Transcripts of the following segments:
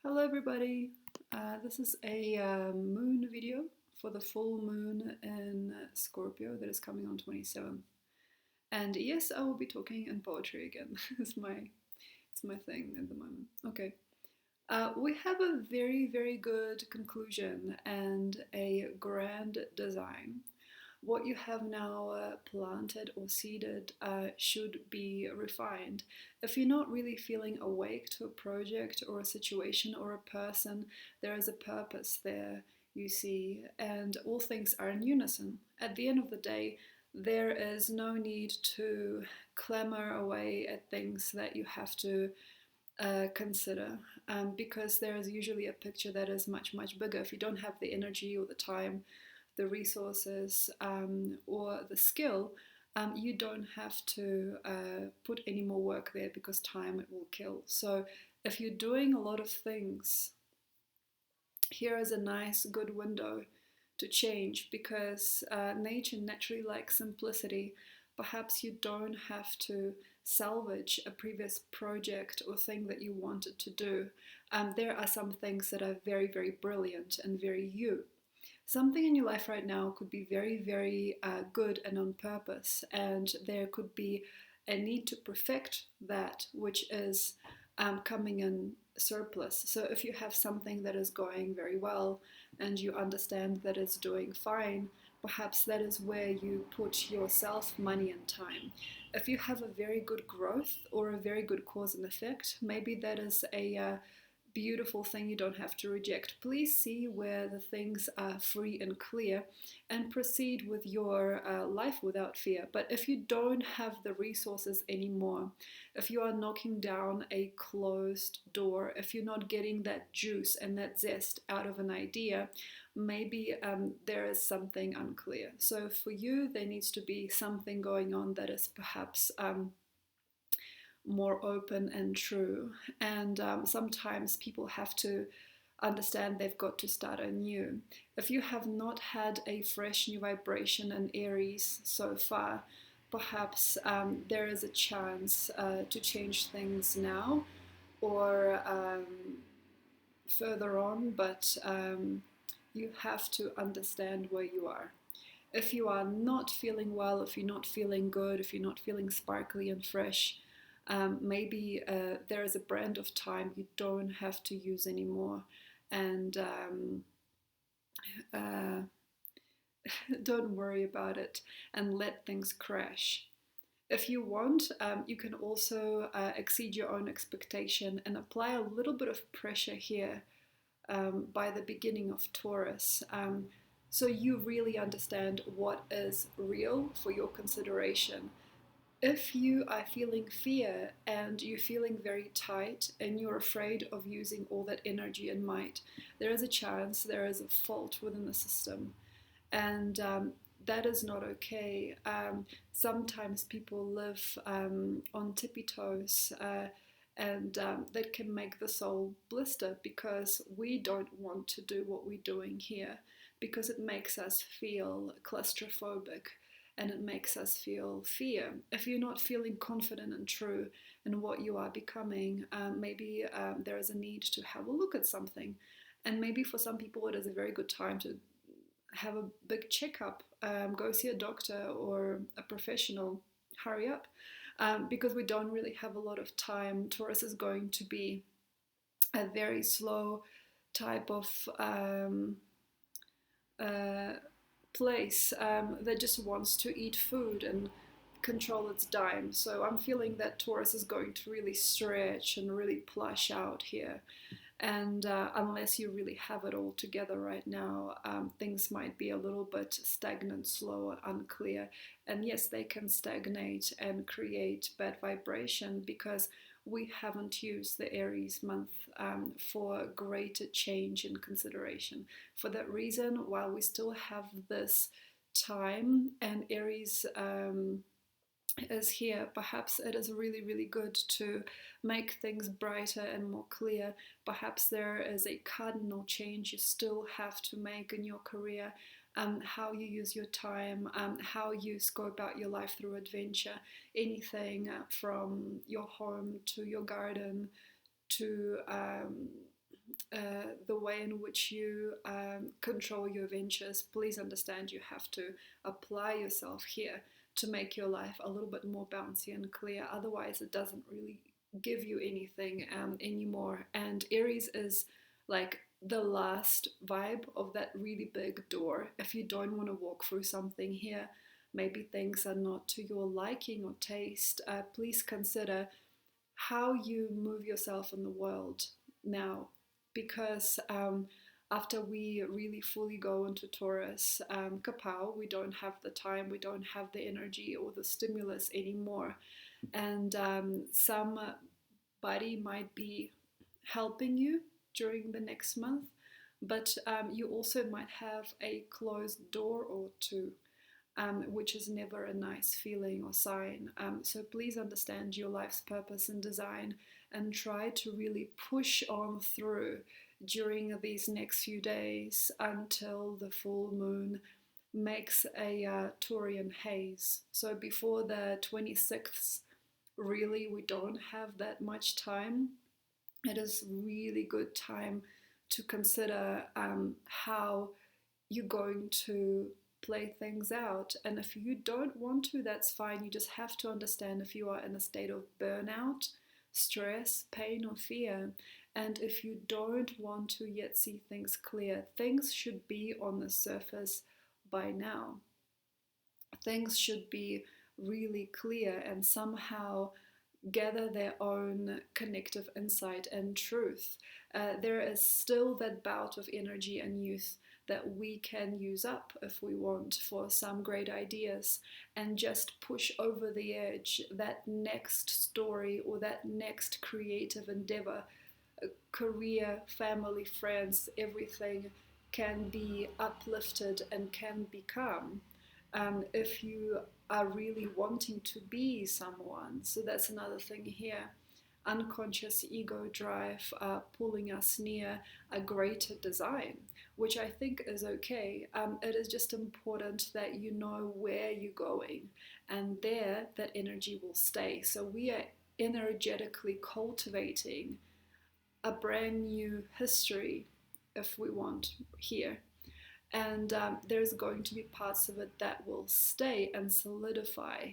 Hello everybody, this is a moon video for the full moon in Scorpio that is coming on 27th. And yes, I will be talking in poetry again. It's my thing at the moment. Okay. We have a very good conclusion and a grand design. What you have now planted or seeded should be refined. If you're not really feeling awake to a project or a situation or a person, there is a purpose there, you see, and all things are in unison. At the end of the day, there is no need to clamor away at things that you have to consider, because there is usually a picture that is much bigger. If you don't have the energy or the time, the resources, or the skill, you don't have to put any more work there because time it will kill. So if you're doing a lot of things, here is a nice good window to change, because nature naturally likes simplicity. Perhaps you don't have to salvage a previous project or thing that you wanted to do. There are some things that are very brilliant and very you. Something in your life right now could be very good and on purpose, and there could be a need to perfect that which is coming in surplus. So if you have something that is going very well and you understand that it's doing fine, perhaps that is where you put yourself, money, and time. If you have a very good growth or a very good cause and effect, maybe that is a beautiful thing you don't have to reject. Please see where the things are free and clear and proceed with your life without fear. But if you don't have the resources anymore, if you are knocking down a closed door, if you're not getting that juice and that zest out of an idea, maybe there is something unclear. So for you, there needs to be something going on that is perhaps more open and true. And sometimes people have to understand they've got to start anew. If you have not had a fresh new vibration in Aries so far, perhaps there is a chance to change things now or further on, but you have to understand where you are. If you are not feeling well, if you're not feeling good, if you're not feeling sparkly and fresh, maybe there is a brand of time you don't have to use anymore, and uh, don't worry about it and let things crash. If you want, you can also exceed your own expectation and apply a little bit of pressure here by the beginning of Taurus. So you really understand what is real for your consideration. If you are feeling fear and you're feeling very tight and you're afraid of using all that energy and might, there is a chance there is a fault within the system. And that is not okay. Sometimes people live on tippy toes, and that can make the soul blister because we don't want to do what we're doing here, because it makes us feel claustrophobic and it makes us feel fear. If you're not feeling confident and true in what you are becoming, maybe there is a need to have a look at something. And maybe for some people it is a very good time to have a big checkup, go see a doctor or a professional, hurry up, because we don't really have a lot of time. Taurus is going to be a very slow type of place that just wants to eat food and control its dime. So I'm feeling that Taurus is going to really stretch and really plush out here. And unless you really have it all together right now, things might be a little bit stagnant, slow, unclear. And yes, they can stagnate and create bad vibration because we haven't used the Aries month for greater change and consideration. For that reason, while we still have this time and Aries is here, perhaps it is really good to make things brighter and more clear. Perhaps there is a cardinal change you still have to make in your career, how you use your time, how you scope out your life through adventure, anything from your home to your garden to the way in which you control your ventures, please understand you have to apply yourself here to make your life a little bit more bouncy and clear. Otherwise, it doesn't really give you anything anymore. And Aries is like the last vibe of that really big door. If you don't want to walk through something here, maybe things are not to your liking or taste, please consider how you move yourself in the world now. Because after we really fully go into Taurus, kapow, we don't have the time, we don't have the energy or the stimulus anymore. And somebody might be helping you during the next month, but you also might have a closed door or two, which is never a nice feeling or sign. So please understand your life's purpose and design and try to really push on through during these next few days until the full moon makes a Taurian haze. So before the 26th, really, we don't have that much time. It is really good time to consider how you're going to play things out. And if you don't want to, that's fine. You just have to understand if you are in a state of burnout, stress, pain, or fear. And if you don't want to yet see things clear, things should be on the surface by now. Things should be really clear and somehow gather their own connective insight and truth. There is still that bout of energy and youth that we can use up if we want for some great ideas and just push over the edge that next story or that next creative endeavor. Career, family, friends, everything can be uplifted and can become if you are really wanting to be someone. So that's another thing here. Unconscious ego drive pulling us near a greater design, which I think is okay. It is just important that you know where you're going, and there that energy will stay. So we are energetically cultivating a brand new history, if we want, here. And there's going to be parts of it that will stay and solidify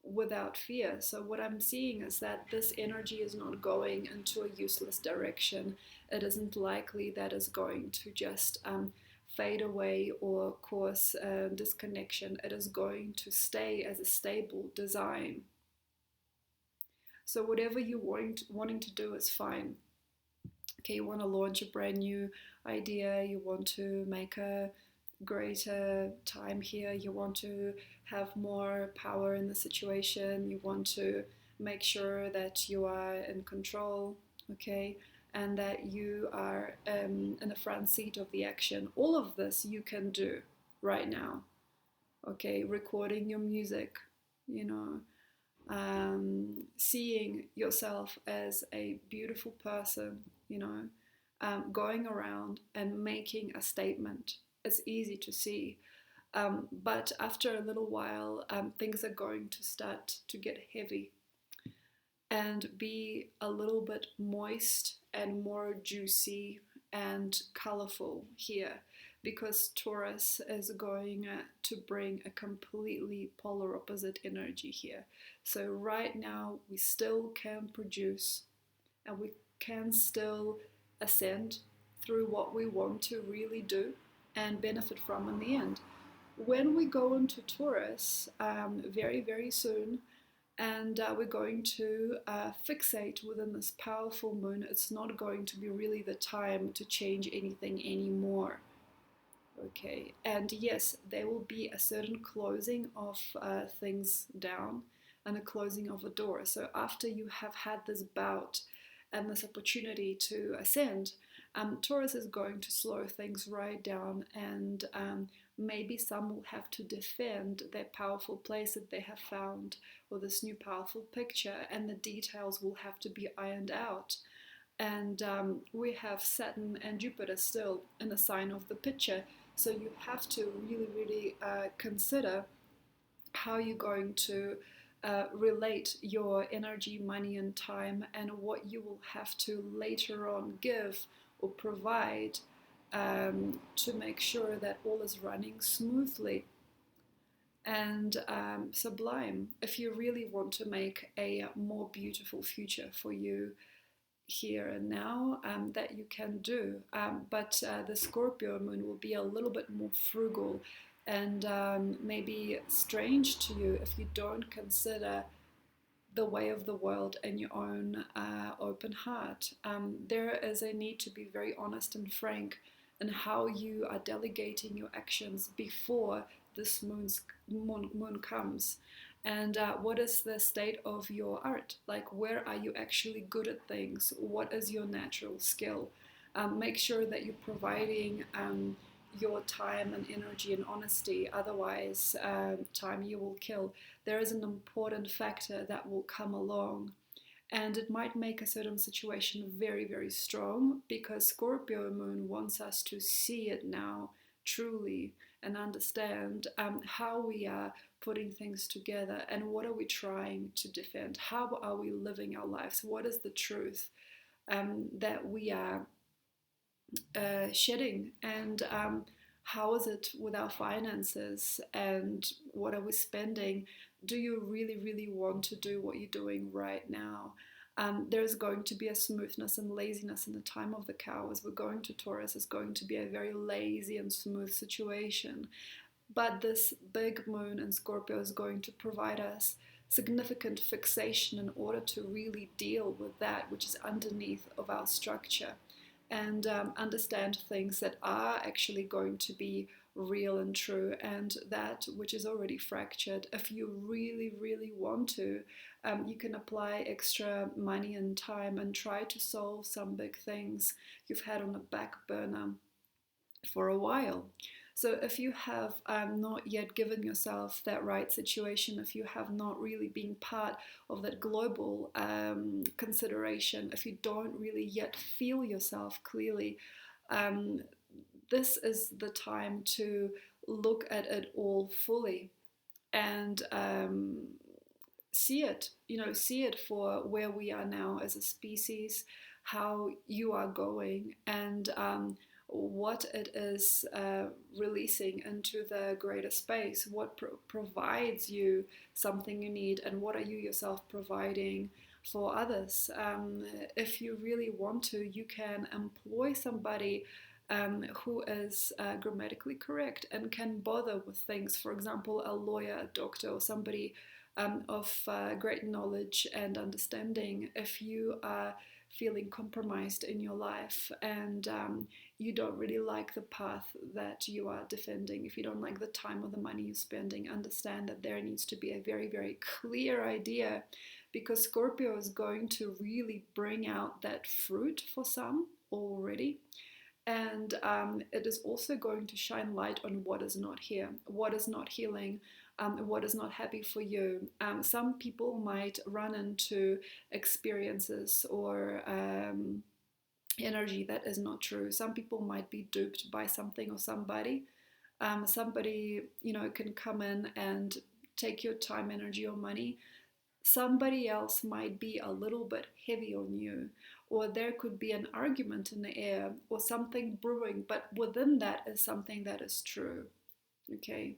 without fear. So what I'm seeing is that this energy is not going into a useless direction. It isn't likely that it's going to just fade away or cause disconnection. It is going to stay as a stable design. So whatever you're wanting to do is fine. Okay, you want to launch a brand new idea, you want to make a greater time here, you want to have more power in the situation, you want to make sure that you are in control, okay, and that you are in the front seat of the action. All of this you can do right now, okay, recording your music, you know, seeing yourself as a beautiful person, you know, going around and making a statement. It's easy to see, but after a little while, things are going to start to get heavy and be a little bit moist and more juicy and colorful here, because Taurus is going to bring a completely polar opposite energy here. So right now we still can produce and we can still ascend through what we want to really do and benefit from in the end. When we go into Taurus very, very soon, and we're going to fixate within this powerful moon, it's not going to be really the time to change anything anymore. Okay, and yes, there will be a certain closing of things down and a closing of a door. So after you have had this bout and this opportunity to ascend, Taurus is going to slow things right down, and maybe some will have to defend their powerful place that they have found, or this new powerful picture, and the details will have to be ironed out. And we have Saturn and Jupiter still in the sign of the picture, so you have to really, really consider how you're going to relate your energy, money, and time, and what you will have to later on give or provide to make sure that all is running smoothly and sublime. If you really want to make a more beautiful future for you here and now, that you can do. But the Scorpio moon will be a little bit more frugal and maybe strange to you if you don't consider the way of the world and your own open heart. There is a need to be very honest and frank in how you are delegating your actions before this moon comes. And what is the state of your art? Like, where are you actually good at things? What is your natural skill? Make sure that you're providing your time and energy and honesty. Otherwise, time you will kill. There is an important factor that will come along, and it might make a certain situation very, very strong, because Scorpio moon wants us to see it now truly and understand how we are putting things together and what are we trying to defend, how are we living our lives, what is the truth that we are shedding, and how is it with our finances, and what are we spending? Do you really, really want to do what you're doing right now? There's going to be a smoothness and laziness in the time of the cow. As we're going to Taurus, it's going to be a very lazy and smooth situation. But this big moon in Scorpio is going to provide us significant fixation in order to really deal with that which is underneath of our structure, and understand things that are actually going to be real and true, and that which is already fractured. If you really, really want to, you can apply extra money and time and try to solve some big things you've had on the back burner for a while. So if you have not yet given yourself that right situation, if you have not really been part of that global consideration, if you don't really yet feel yourself clearly, this is the time to look at it all fully and see it, see it for where we are now as a species, how you are going, and what it is releasing into the greater space, what provides you something you need, and what are you yourself providing for others. If you really want to, you can employ somebody who is grammatically correct and can bother with things. For example, a lawyer, a doctor, or somebody of great knowledge and understanding. If you are feeling compromised in your life and you don't really like the path that you are defending, if you don't like the time or the money you're spending, understand that there needs to be a very, very clear idea, because Scorpio is going to really bring out that fruit for some already. And it is also going to shine light on what is not here, what is not healing, what is not happy for you. Some people might run into experiences or energy that is not true. Some people might be duped by something or somebody. Somebody, can come in and take your time, energy, or money. Somebody else might be a little bit heavy on you, or there could be an argument in the air or something brewing, but within that is something that is true. Okay.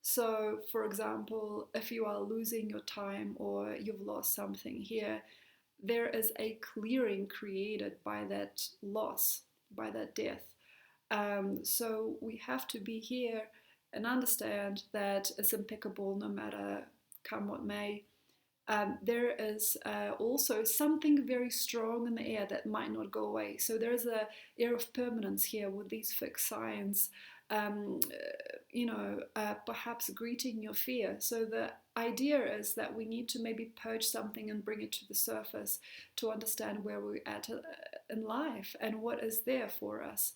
So, for example, if you are losing your time or you've lost something here, there is a clearing created by that loss, by that death. So we have to be here and understand that it's impeccable no matter come what may. There is also something very strong in the air that might not go away. So there's an air of permanence here with these fixed signs, perhaps greeting your fear. So the idea is that we need to maybe purge something and bring it to the surface to understand where we're at in life and what is there for us.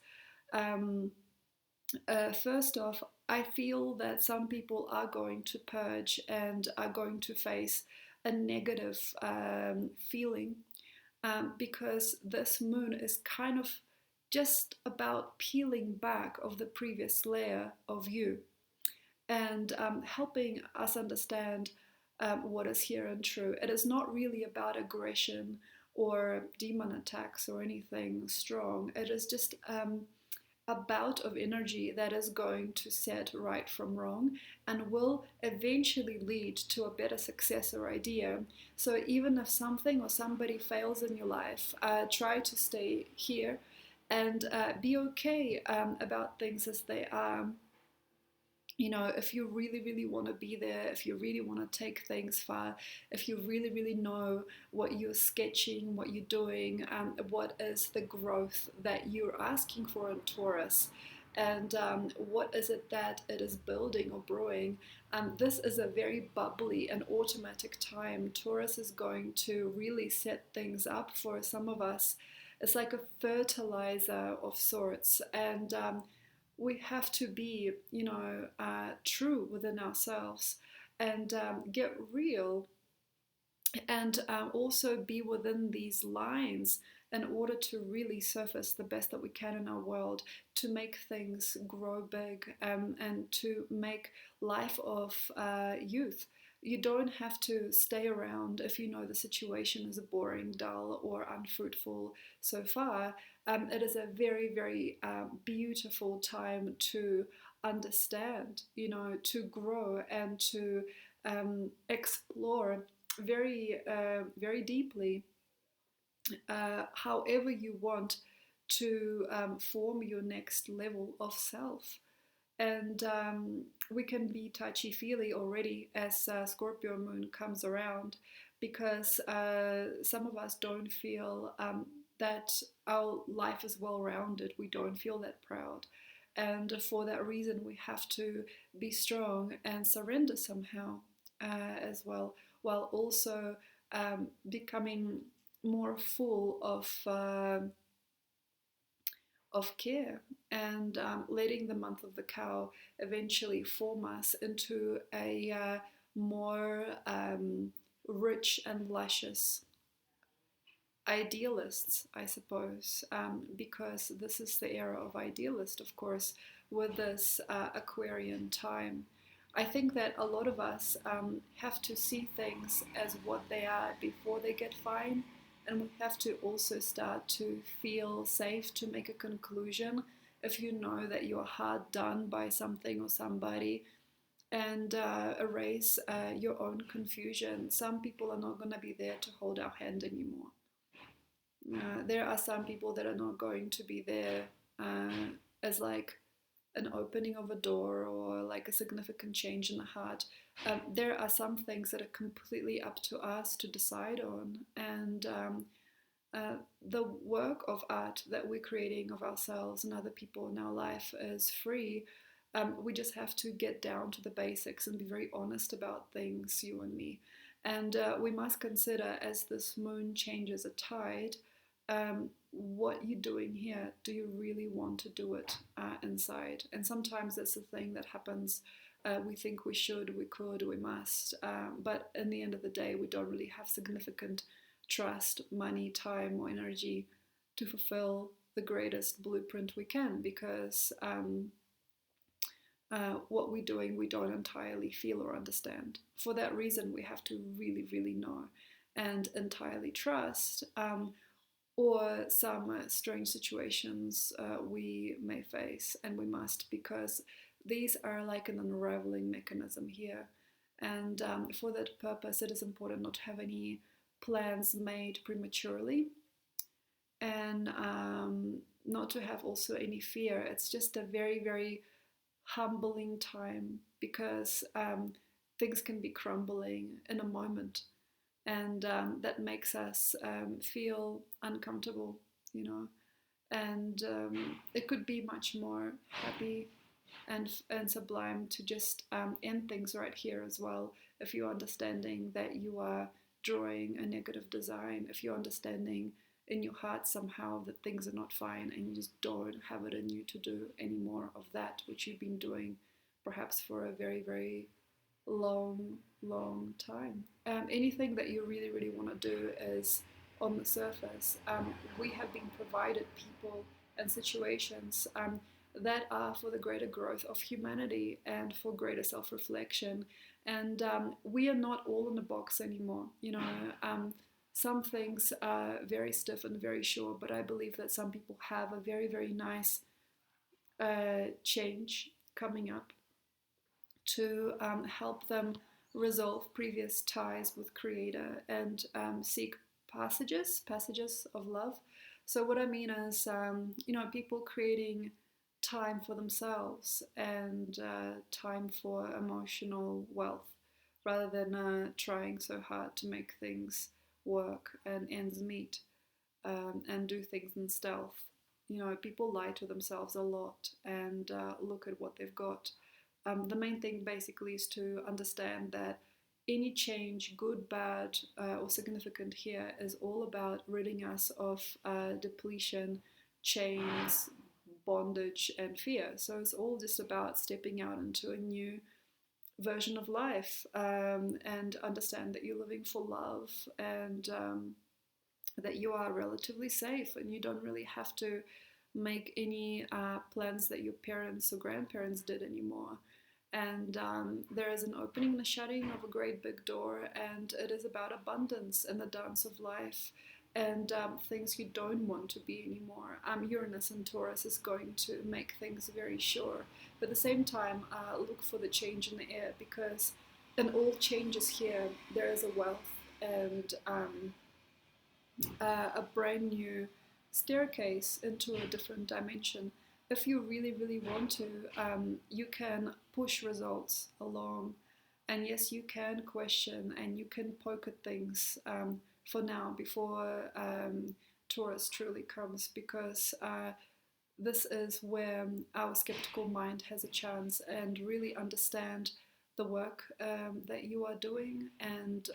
First off, I feel that some people are going to purge and are going to face a negative feeling because this moon is kind of just about peeling back of the previous layer of you and helping us understand what is here and true. It is not really about aggression or demon attacks or anything strong. It is just a bout of energy that is going to set right from wrong and will eventually lead to a better success or idea. So even if something or somebody fails in your life, try to stay here and be okay about things as they are. You know, if you really, really want to be there, if you really want to take things far, if you really, really know what you're sketching, what you're doing, what is the growth that you're asking for in Taurus, and what is it that it is building or brewing. This is a very bubbly and automatic time. Taurus is going to really set things up for some of us. It's like a fertilizer of sorts, and we have to be, true within ourselves and get real and also be within these lines in order to really surface the best that we can in our world, to make things grow big and to make life of youth. You don't have to stay around if you know the situation is boring, dull, or unfruitful so far. It is a very, very beautiful time to understand, to grow and to explore very, very deeply, however you want to form your next level of self. And we can be touchy feely already as Scorpio moon comes around, because some of us don't feel that our life is well rounded. We don't feel that proud. And for that reason, we have to be strong and surrender somehow as well, while also becoming more full of care and letting the month of the cow eventually form us into a more rich and luscious idealists, I suppose, because this is the era of idealist, of course, with this Aquarian time. I think that a lot of us have to see things as what they are before they get fine, and we have to also start to feel safe to make a conclusion if you know that you're hard done by something or somebody, and erase your own confusion. Some people are not going to be there to hold our hand anymore. There are some people that are not going to be there as like an opening of a door or like a significant change in the heart. There are some things that are completely up to us to decide on, and the work of art that we're creating of ourselves and other people in our life is free. We just have to get down to the basics and be very honest about things, you and me. And we must consider, as this moon changes a tide, what you're doing here. Do you really want to do it inside? And sometimes that's the thing that happens. We think we should, we could, we must, but in the end of the day, we don't really have significant trust, money, time, or energy to fulfill the greatest blueprint we can, because what we're doing we don't entirely feel or understand. For that reason, we have to really, really know and entirely trust, or some strange situations we may face, and we must, because these are like an unraveling mechanism here. And for that purpose, it is important not to have any plans made prematurely, and not to have also any fear. It's just a very, very humbling time, because things can be crumbling in a moment, and that makes us feel uncomfortable, and it could be much more happy and sublime to just end things right here as well. If you're understanding that you are drawing a negative design, if you're understanding in your heart somehow that things are not fine and you just don't have it in you to do any more of that which you've been doing perhaps for a very, very long, long time. Anything that you really, really want to do is on the surface. We have been provided people and situations that are for the greater growth of humanity and for greater self-reflection. And we are not all in a box anymore. Some things are very stiff and very sure, but I believe that some people have a very, very nice change coming up to help them resolve previous ties with Creator and seek passages of love. So what I mean is, people creating time for themselves and time for emotional wealth, rather than trying so hard to make things work and ends meet, and do things in stealth. People lie to themselves a lot and look at what they've got. The main thing basically is to understand that any change, good, bad, or significant here, is all about ridding us of depletion, chains, bondage, and fear. So it's all just about stepping out into a new version of life, and understand that you're living for love, and that you are relatively safe and you don't really have to make any plans that your parents or grandparents did anymore. And there is an opening and a shutting of a great big door, and it is about abundance and the dance of life, and things you don't want to be anymore. Uranus and Taurus is going to make things very sure. But at the same time, look for the change in the air, because in all changes here, there is a wealth and a brand new staircase into a different dimension. If you really, really want to, you can push results along. And yes, you can question and you can poke at things for now, before Taurus truly comes, because this is where our skeptical mind has a chance and really understand the work that you are doing, and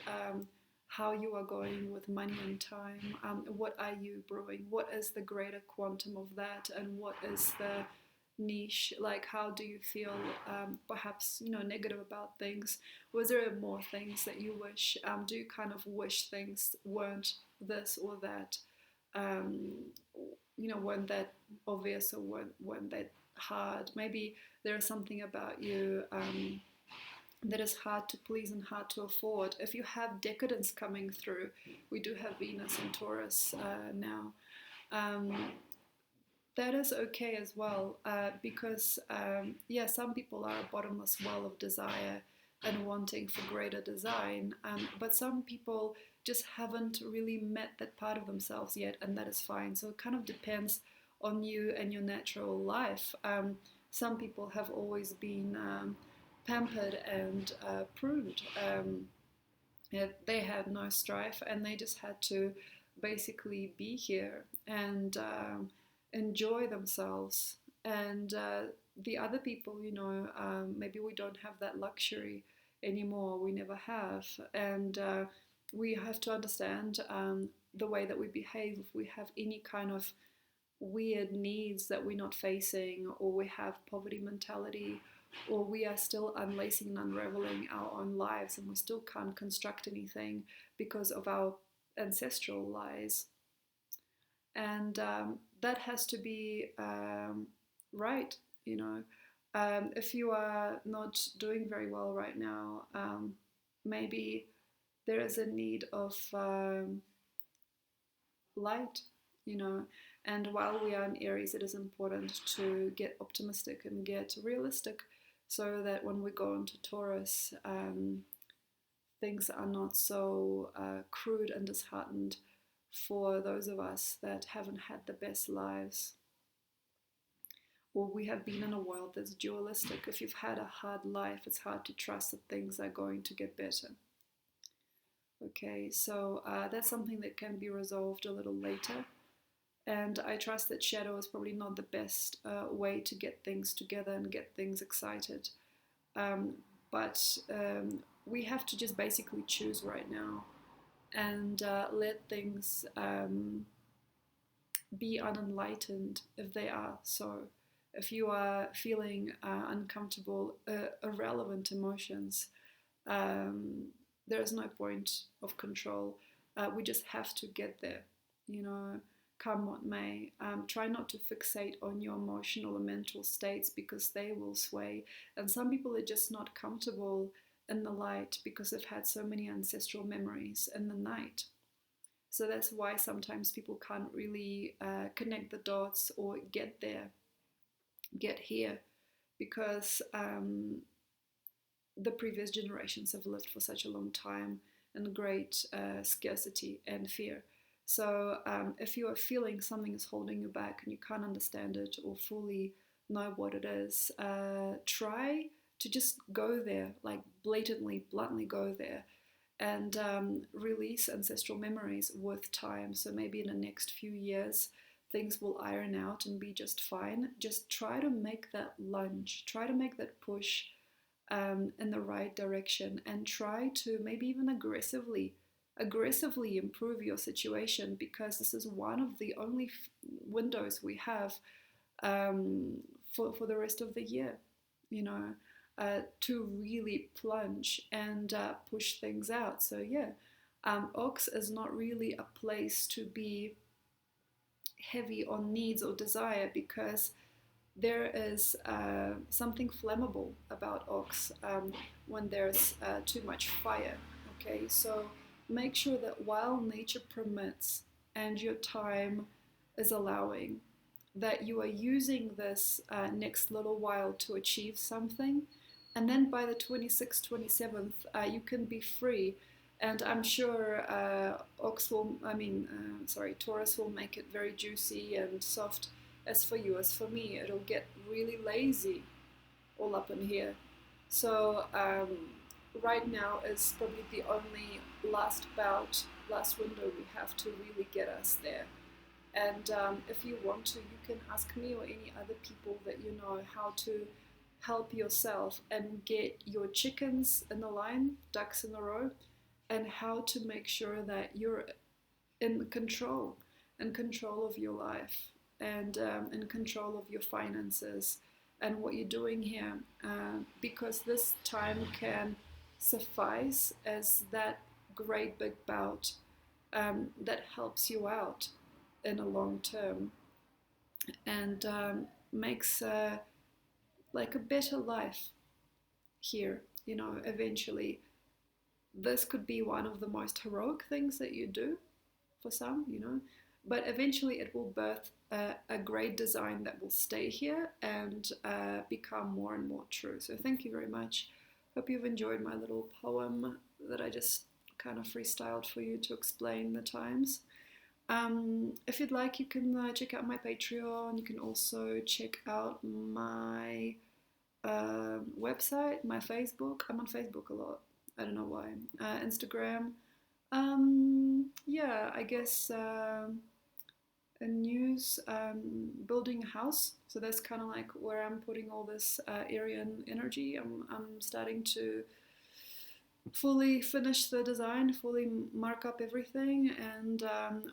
how you are going with money and time. What are you brewing? What is the greater quantum of that? And what is the niche? Like, how do you feel perhaps negative about things? Was there more things that you wish? Do you kind of wish things weren't this or that? Weren't that obvious, or weren't that hard? Maybe there is something about you that is hard to please and hard to afford. If you have decadence coming through, we do have Venus and Taurus now. That is okay as well, because some people are a bottomless well of desire and wanting for greater design, but some people just haven't really met that part of themselves yet, and that is fine. So it kind of depends on you and your natural life. Some people have always been pampered and pruned. They had no strife, and they just had to basically be here and enjoy themselves. And the other people, maybe we don't have that luxury anymore. We never have. And we have to understand the way that we behave. If we have any kind of weird needs that we're not facing, or we have poverty mentality, or we are still unlacing and unraveling our own lives, and we still can't construct anything because of our ancestral lies. And that has to be right. If you are not doing very well right now, maybe there is a need of light, and while we are in Aries, it is important to get optimistic and get realistic, so that when we go into Taurus, things are not so crude and disheartened for those of us that haven't had the best lives, or we have been in a world that's dualistic. If you've had a hard life, it's hard to trust that things are going to get better. Okay, so that's something that can be resolved a little later. And I trust that shadow is probably not the best way to get things together and get things excited. But we have to just basically choose right now and let things be unenlightened if they are so. If you are feeling uncomfortable, irrelevant emotions, there is no point of control. We just have to get there, come what may. Try not to fixate on your emotional and mental states, because they will sway. And some people are just not comfortable in the light because they've had so many ancestral memories in the night. So that's why sometimes people can't really connect the dots or get there, get here, because the previous generations have lived for such a long time in great scarcity and fear. So if you are feeling something is holding you back and you can't understand it or fully know what it is, try to just go there, like blatantly, bluntly go there, and release ancestral memories with time. So maybe in the next few years, things will iron out and be just fine. Just try to make that lunge, try to make that push in the right direction, and try to maybe even aggressively improve your situation, because this is one of the only windows we have for the rest of the year, you know, to really plunge and push things out. So yeah, Ox is not really a place to be heavy on needs or desire, because there is something flammable about Ox when there's too much fire. Okay, so make sure that while nature permits and your time is allowing, that you are using this next little while to achieve something, and then by the 26th, 27th, you can be free. And I'm sure Taurus will make it very juicy and soft. As for you, as for me, it'll get really lazy all up in here. So right now is probably the only last window we have to really get us there. And if you want to, you can ask me or any other people that you know how to help yourself and get your chickens in the line, ducks in a row, and how to make sure that you're in control of your life, and in control of your finances and what you're doing here, because this time can suffice as that great big bout that helps you out in a long term, and makes like a better life here. You know, eventually this could be one of the most heroic things that you do for some, you know, but eventually it will birth a great design that will stay here and become more and more true. So thank you very much. Hope you've enjoyed my little poem that I just kind of freestyled for you to explain the times. If you'd like, you can check out my Patreon. You can also check out my website, my Facebook. I'm on Facebook a lot. I don't know why. Instagram. Yeah, I guess a news, building a house. So that's kind of like where I'm putting all this Aryan energy. I'm starting to fully finish the design, fully mark up everything, and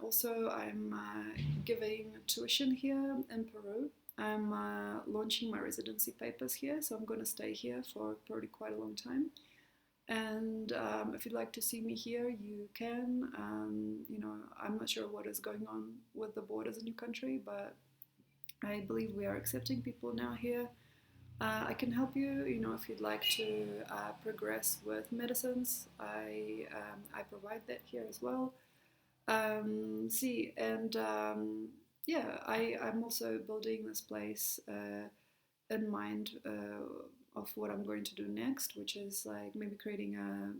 also I'm giving tuition here in Peru. I'm launching my residency papers here, so I'm going to stay here for probably quite a long time. And if you'd like to see me here, you can. You know, I'm not sure what is going on with the borders in your country, but I believe we are accepting people now here. I can help you, you know, if you'd like to progress with medicines. I provide that here as well. Yeah, I'm also building this place in mind of what I'm going to do next, which is like maybe creating a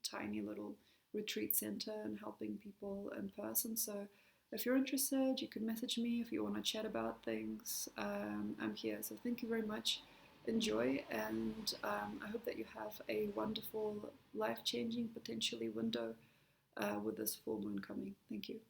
tiny little retreat center and helping people in person. So if you're interested, you can message me if you want to chat about things. I'm here. So thank you very much. Enjoy, and I hope that you have a wonderful, life-changing, potentially window with this full moon coming. Thank you.